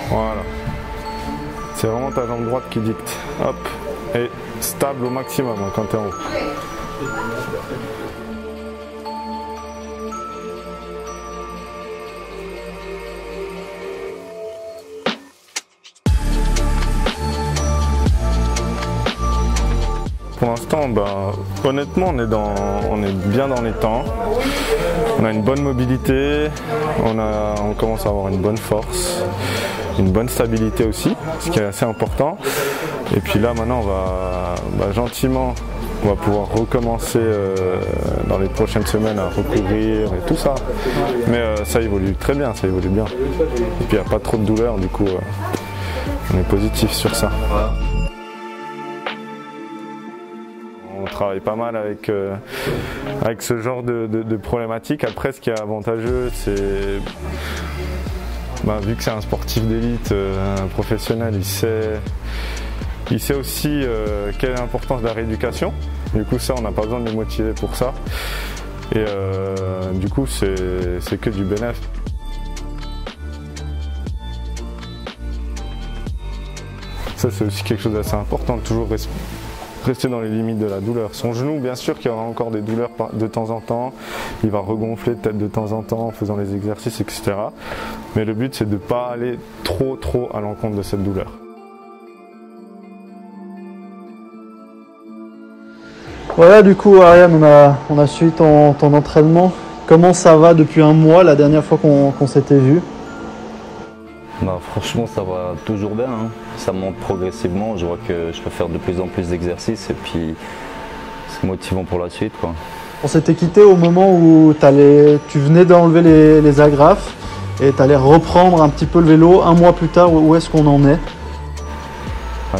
Voilà. C'est vraiment ta jambe droite qui dicte. Hop. Et stable au maximum hein, quand tu es en haut. Pour l'instant, honnêtement, on est bien dans les temps. On a une bonne mobilité, on commence à avoir une bonne force, une bonne stabilité aussi, ce qui est assez important. Et puis là, maintenant, on va gentiment, on va pouvoir recommencer dans les prochaines semaines à recourir et tout ça. Mais ça évolue très bien, ça évolue bien. Et puis il n'y a pas trop de douleur, du coup, on est positif sur ça. On travaille pas mal avec ce genre de problématiques. Après, ce qui est avantageux, c'est vu que c'est un sportif d'élite, un professionnel, il sait aussi quelle est l'importance de la rééducation. Du coup, ça, on n'a pas besoin de les motiver pour ça. Et du coup, c'est que du bénéfice. Ça, c'est aussi quelque chose d'assez important, de toujours rester dans les limites de la douleur. Son genou, bien sûr qu'il y aura encore des douleurs de temps en temps, il va regonfler peut-être de temps en temps en faisant les exercices, etc. Mais le but, c'est de ne pas aller trop à l'encontre de cette douleur. Voilà, du coup, Ariane, on a suivi ton entraînement. Comment ça va depuis un mois, la dernière fois qu'on s'était vu? Franchement, ça va toujours bien, hein. Ça monte progressivement, je vois que je peux faire de plus en plus d'exercices et puis c'est motivant pour la suite, quoi. On s'était quitté au moment où tu venais d'enlever les agrafes et tu allais reprendre un petit peu le vélo. Un mois plus tard, où est-ce qu'on en est?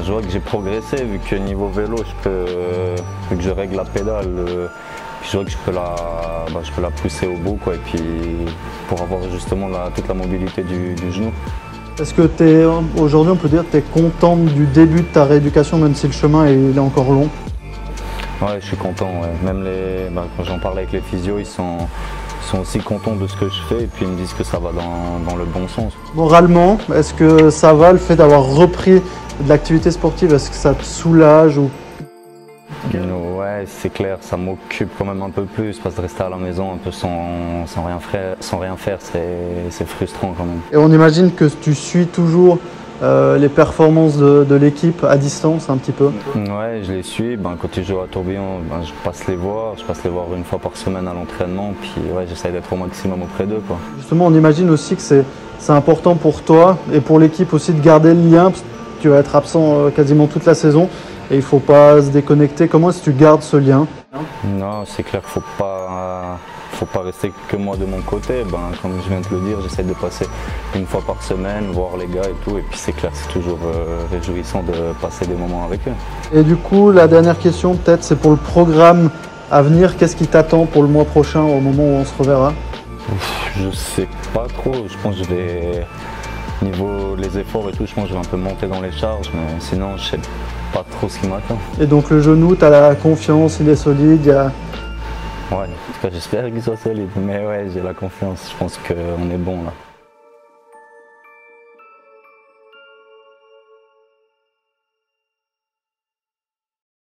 Je vois que j'ai progressé, vu que niveau vélo, vu que je règle la pédale, je vois que je peux la pousser au bout, quoi, et puis pour avoir justement toute la mobilité du genou. Est-ce que aujourd'hui, on peut dire que tu es contente du début de ta rééducation, même si le chemin il est encore long? Ouais, je suis content. Ouais. Même quand j'en parle avec les physios, ils sont aussi contents de ce que je fais et puis ils me disent que ça va dans le bon sens. Moralement, est-ce que ça va, le fait d'avoir repris de l'activité sportive, est-ce que ça te soulage ou... Ouais, c'est clair, ça m'occupe quand même un peu plus, parce que rester à la maison un peu sans rien faire, c'est frustrant quand même. Et on imagine que tu suis toujours les performances de l'équipe à distance un petit peu? Ouais, je les suis. Quand ils jouent à Tourbillon, je passe les voir une fois par semaine à l'entraînement, puis ouais, j'essaie d'être au maximum auprès d'eux, quoi. Justement, on imagine aussi que c'est important pour toi et pour l'équipe aussi de garder le lien, parce que tu vas être absent quasiment toute la saison. Et il ne faut pas se déconnecter. Comment est-ce que tu gardes ce lien? Non, c'est clair qu'il ne faut pas rester que moi de mon côté. Comme je viens de le dire, j'essaie de passer une fois par semaine, voir les gars et tout. Et puis c'est clair, c'est toujours réjouissant de passer des moments avec eux. Et du coup, la dernière question, peut-être, c'est pour le programme à venir. Qu'est-ce qui t'attend pour le mois prochain, au moment où on se reverra? Je sais pas trop. Je pense que je vais, niveau les efforts et tout, je pense que je vais un peu monter dans les charges. Mais sinon, je sais pas trop ce qui m'attend. Et donc le genou, tu as la confiance, il est solide, Ouais, en tout cas j'espère qu'il soit solide, mais ouais, j'ai la confiance, je pense qu'on est bon là.